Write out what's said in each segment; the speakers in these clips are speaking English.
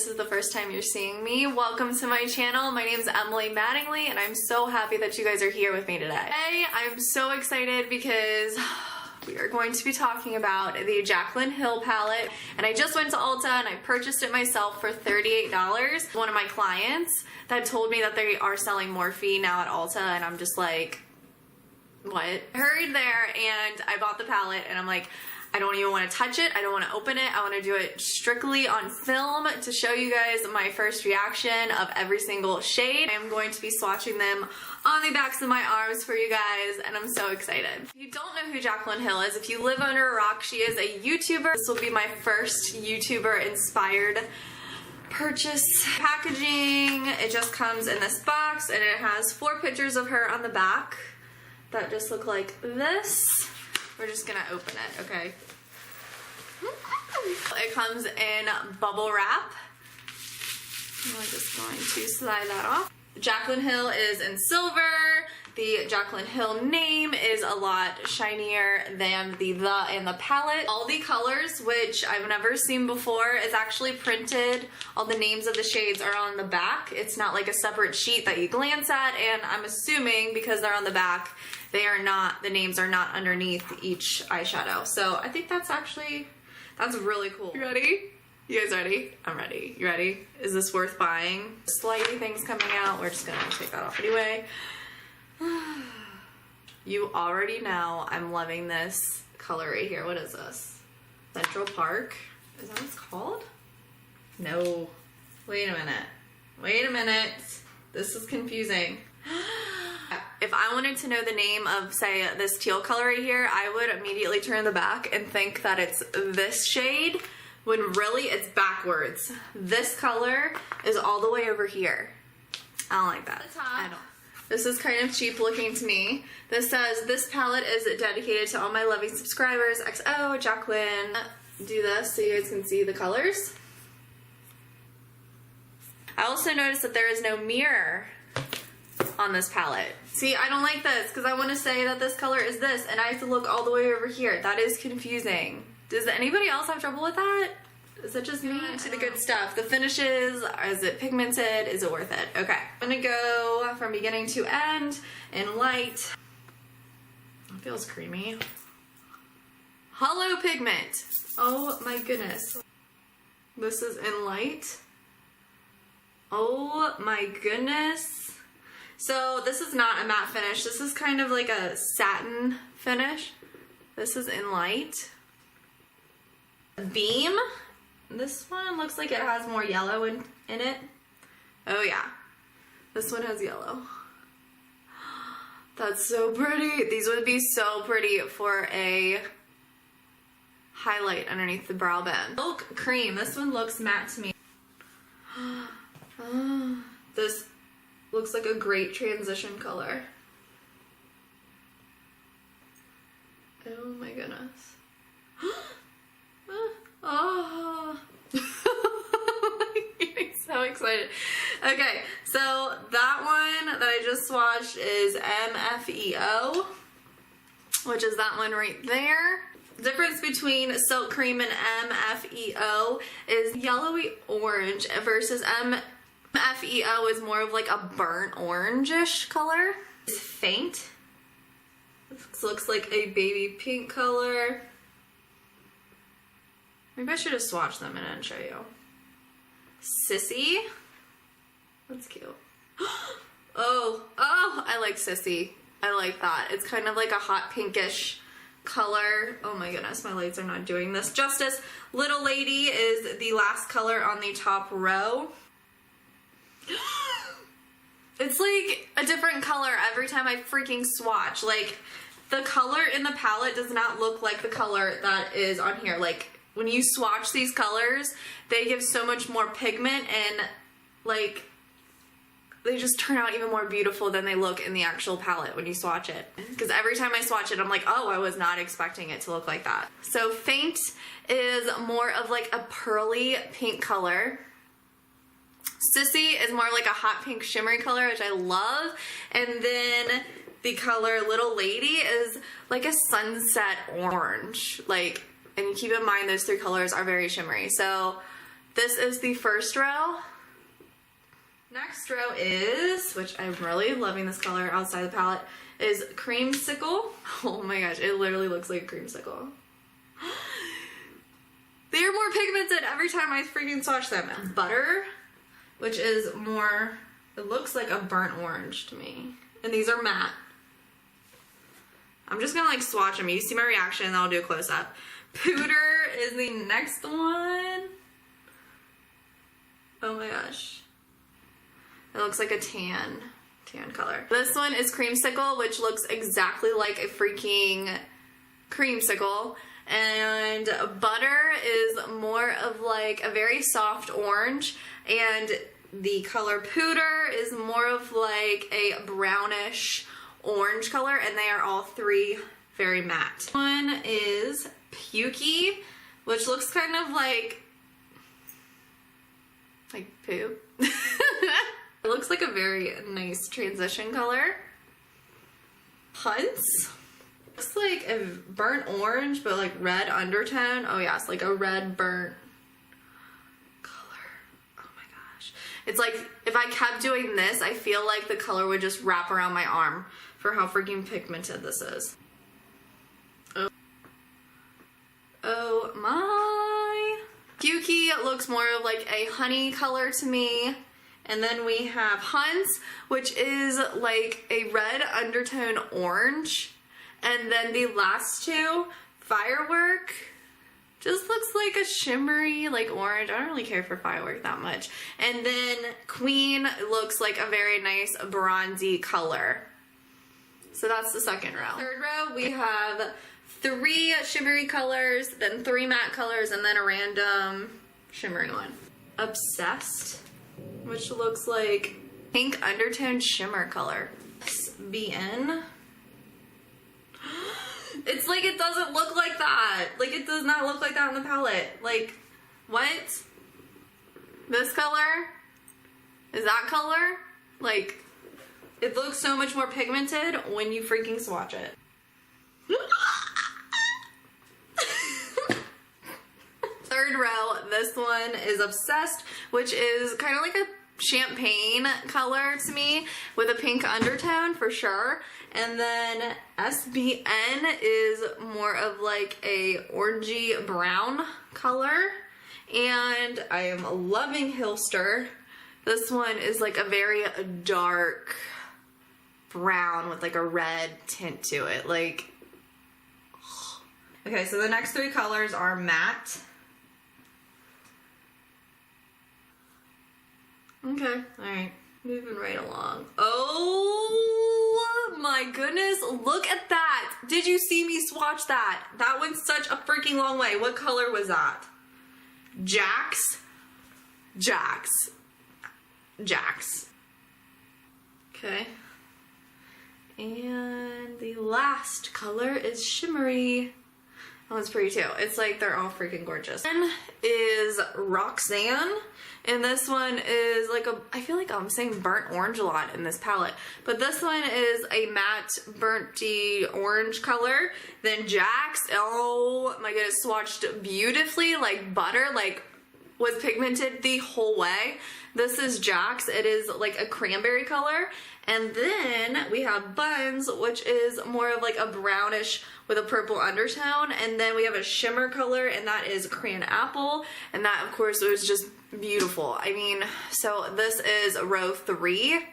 this is the first time you're seeing me, welcome to my channel. My name is Emily Mattingly and I'm so happy that you guys are here with me today. Today, I'm so excited because we are going to be talking about the Jaclyn Hill palette, and I just went to Ulta and I purchased it myself for $38. One of my clients that told me that they are selling Morphe now at Ulta, and I'm just like, what? I hurried there and I bought the palette and I'm like, I don't even want to touch it. I don't want to open it. I want to do it strictly on film to show you guys my first reaction of every single shade. I am going to be swatching them on the backs of my arms for you guys, and I'm so excited. If you don't know who Jaclyn Hill is, if you live under a rock, she is a YouTuber. This will be my first YouTuber inspired purchase. Packaging, it just comes in this box and it has 4 pictures of her on the back that just look like this. We're just gonna open it, okay? It comes in bubble wrap. I'm just going to slide that off. Jaclyn Hill is in silver. The Jaclyn Hill name is a lot shinier than the and the palette. All the colors, which I've never seen before, is actually printed. All the names of the shades are on the back. It's not like a separate sheet that you glance at, and I'm assuming because they're on the back, they are not, the names are not underneath each eyeshadow. So I think that's really cool. You ready? You guys ready? I'm ready. You ready? Is this worth buying? Slightly things coming out. We're just gonna take that off anyway. You already know I'm loving this color right here. What is this? Central Park? Is that what it's called? No. Wait a minute. Wait a minute. This is confusing. If I wanted to know the name of, say, this teal color right here, I would immediately turn the back and think that it's this shade, when really it's backwards. This color is all the way over here. I don't like that. I don't. This is kind of cheap looking to me. This says, this palette is dedicated to all my loving subscribers. XO, Jaclyn. Do this so you guys can see the colors. I also noticed that there is no mirror on this palette. See, I don't like this because I want to say that this color is this and I have to look all the way over here. That is confusing. Does anybody else have trouble with that? Is it just me? To the good stuff. The finishes, is it pigmented? Is it worth it? Okay. I'm gonna go from beginning to end in light. It feels creamy. Hollow pigment. Oh my goodness. This is in light. Oh my goodness. So this is not a matte finish. This is kind of like a satin finish. This is in light. Beam. This one looks like it has more yellow in it. Oh yeah. This one has yellow. That's so pretty. These would be so pretty for a highlight underneath the brow band. Milk cream. This one looks matte to me. This looks like a great transition color. Oh my goodness. Oh. I'm getting so excited. Okay, so that one that I just swatched is MFEO, which is that one right there. The difference between Silk Cream and MFEO is yellowy orange versus MFEO is more of like a burnt orange-ish color. It's faint. This looks like a baby pink color. Maybe I should have swatched them and then show you. Sissy. That's cute. Oh, I like Sissy. I like that. It's kind of like a hot pinkish color. Oh my goodness, my lights are not doing this justice. Little Lady is the last color on the top row. It's like a different color every time I freaking swatch. Like, the color in the palette does not look like the color that is on here. Like, when you swatch these colors, they give so much more pigment and like they just turn out even more beautiful than they look in the actual palette when you swatch it. Because every time I swatch it, I'm like, oh, I was not expecting it to look like that. So Faint is more of like a pearly pink color. Sissy is more like a hot pink shimmery color, which I love. And then the color Little Lady is like a sunset orange. Like, and keep in mind those 3 colors are very shimmery. So This is the first row. Next row is, which I'm really loving this color outside the palette, is Creamsicle. Oh my gosh, it literally looks like a creamsicle. They are more pigmented every time I freaking swatch them. Butter, which is more, it looks like a burnt orange to me. And these are matte. I'm just gonna like swatch them. You see my reaction, and I'll do a close up. Pooter is the next one. Oh my gosh. It looks like a tan color. This one is Creamsicle, which looks exactly like a freaking creamsicle. And Butter is more of like a very soft orange, and the color Pooter is more of like a brownish orange color, and they are all three very matte. One is Pukey, which looks kind of like poo. It looks like a very nice transition color. Hunts. Looks like a burnt orange, but like red undertone. Oh yes, like a red burnt color. Oh my gosh. It's like, if I kept doing this, I feel like the color would just wrap around my arm for how freaking pigmented this is. Oh my. Pukey looks more of like a honey color to me. And then we have Hunts, which is like a red undertone orange. And then the last two, Firework, just looks like a shimmery like orange. I don't really care for Firework that much. And then Queen looks like a very nice bronzy color. So that's the second row. Third row, we have 3 shimmery colors, then 3 matte colors, and then a random shimmery one. Obsessed, which looks like pink undertone shimmer color. BN. It's like it doesn't look like that. Like it does not look like that on the palette. Like, what? This color? Is that color? Like, it looks so much more pigmented when you freaking swatch it. Third row, this one is Obsessed, which is kind of like a champagne color to me with a pink undertone for sure. And then SBN is more of like a orangey brown color. And I am loving Hillster. This one is like a very dark brown with like a red tint to it. Like, okay, so the next 3 colors are matte. Okay, alright, moving right along. Oh my goodness, look at that! Did you see me swatch that? That went such a freaking long way. What color was that? Jax. Okay. And the last color is Shimmery. That one's pretty too. It's like they're all freaking gorgeous. One is Roxanne, and this one is like a, I feel like I'm saying burnt orange a lot in this palette, but this one is a matte burnty orange color. Then Jax, oh my goodness, swatched beautifully like butter, like was pigmented the whole way. This is Jax. It is like a cranberry color. And then we have Buns, which is more of like a brownish with a purple undertone. And then we have a shimmer color, and that is Cran Apple. And that, of course, was just beautiful. I mean, so this is row 3.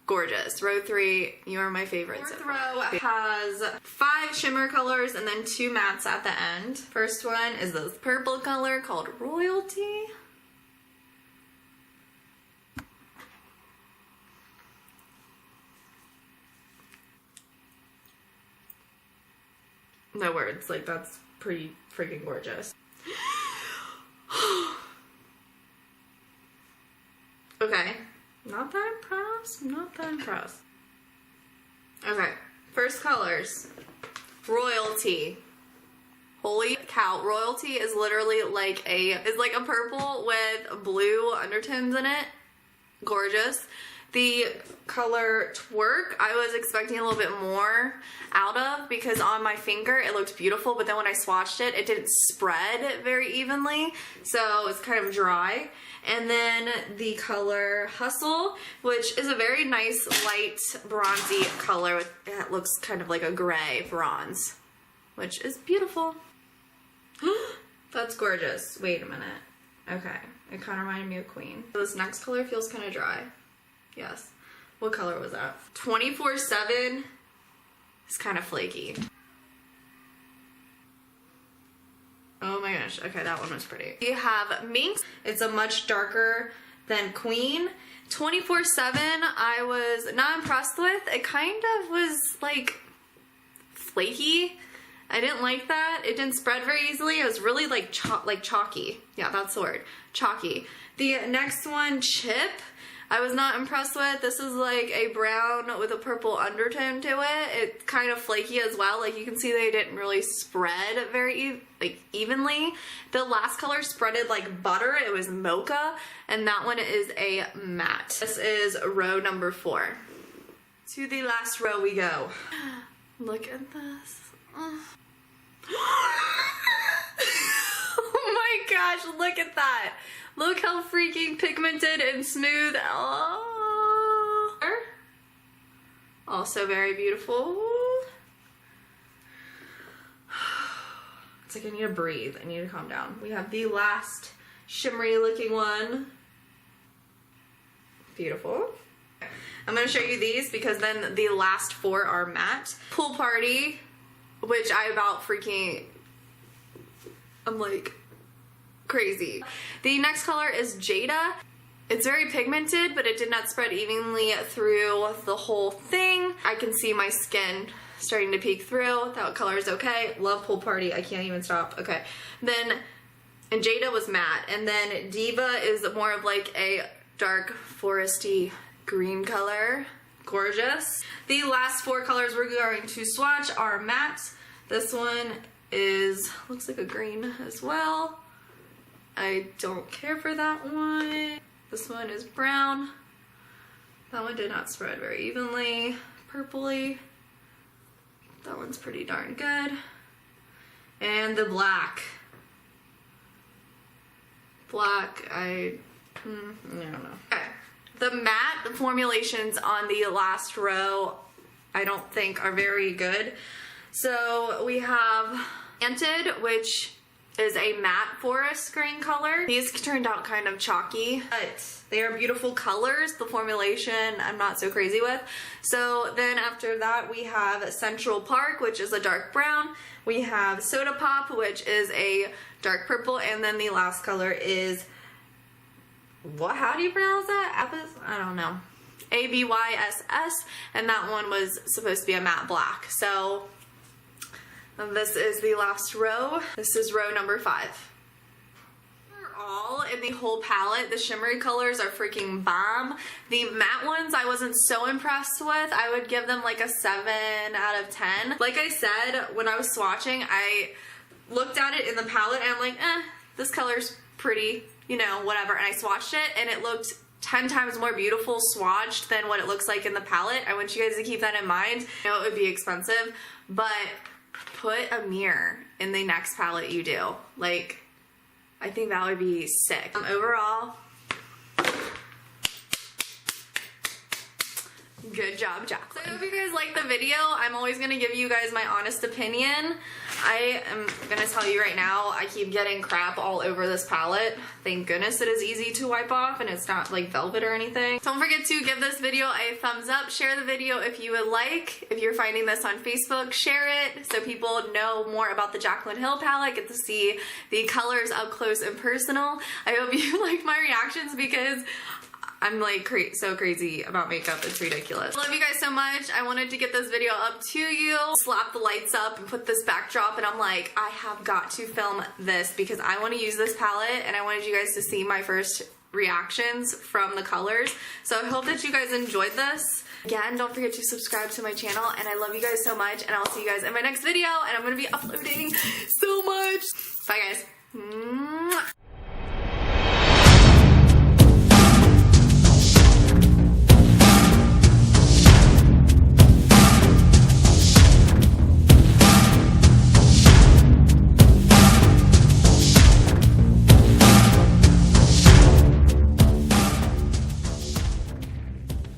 Gorgeous. Row 3, you are my favorite. Fourth row has 5 shimmer colors and then 2 mattes at the end. First one is this purple color called Royalty. No words, like that's pretty freaking gorgeous. Okay, not that impressed, Okay, first colors. Royalty. Holy cow, Royalty is literally like a purple with blue undertones in it. Gorgeous. The color Twerk, I was expecting a little bit more out of because on my finger it looked beautiful, but then when I swatched it, it didn't spread very evenly, so it's kind of dry. And then the color Hustle, which is a very nice light bronzy color. It looks kind of like a gray bronze, which is beautiful. That's gorgeous. Wait a minute. Okay, it kind of reminded me of Queen. This next color feels kind of dry. Yes. What color was that? 24/7 is kind of flaky. Oh my gosh. Okay, that one was pretty. We have Minx. It's a much darker than Queen. 24/7 I was not impressed with. It kind of was like flaky. I didn't like that. It didn't spread very easily. It was really like chalky. Yeah, that's the word. Chalky. The next one, Chip, I was not impressed with. This is like a brown with a purple undertone to it. It's kind of flaky as well. Like you can see they didn't really spread very evenly. The last color spreaded like butter. It was Mocha, and that one is a matte. This is row number 4. To the last row we go. Look at this. Oh my gosh, look at that. Look how freaking pigmented and smooth. Oh. Also very beautiful. It's like I need to breathe. I need to calm down. We have the last shimmery looking one. Beautiful. I'm going to show you these because then the last 4 are matte. Pool Party, which I'm like crazy. The next color is Jada. It's very pigmented, but it did not spread evenly through the whole thing. I can see my skin starting to peek through. That color is okay. Love Pool Party. I can't even stop. Okay. Then, and Jada was matte. And then Diva is more of like a dark foresty green color. Gorgeous. The last 4 colors we're going to swatch are matte. This one looks like a green as well. I don't care for that one. This one is brown. That one did not spread very evenly. Purpley. That one's pretty darn good. And the black. I don't know. Okay. The matte formulations on the last row I don't think are very good. So we have Enchanted, which is a matte forest green color. These turned out kind of chalky, but they are beautiful colors. The formulation I'm not so crazy with. So then after that we have Central Park, which is a dark brown. We have Soda Pop, which is a dark purple, and then the last color is, how do you pronounce that? I don't know. ABYSS, and that one was supposed to be a matte black. So this is the last row. This is row number 5. Overall, in the whole palette, the shimmery colors are freaking bomb. The matte ones I wasn't so impressed with. I would give them like a 7 out of 10. Like I said, when I was swatching, I looked at it in the palette and I'm like, this color's pretty, you know, whatever. And I swatched it and it looked 10 times more beautiful swatched than what it looks like in the palette. I want you guys to keep that in mind. I know it would be expensive, but put a mirror in the next palette you do. Like, I think that would be sick. Overall, good job, Jaclyn. So I hope you guys liked the video. I'm always gonna give you guys my honest opinion. I am gonna tell you right now, I keep getting crap all over this palette. Thank goodness it is easy to wipe off and it's not like velvet or anything. Don't forget to give this video a thumbs up. Share the video if you would like. If you're finding this on Facebook, share it so people know more about the Jaclyn Hill palette, get to see the colors up close and personal. I hope you like my reactions because I'm like so crazy about makeup, it's ridiculous. Love you guys so much. I wanted to get this video up to you, slap the lights up and put this backdrop, and I'm like, I have got to film this because I want to use this palette and I wanted you guys to see my first reactions from the colors. So I hope that you guys enjoyed this. Again, don't forget to subscribe to my channel, and I love you guys so much, and I'll see you guys in my next video, and I'm going to be uploading so much. Bye guys. Mwah.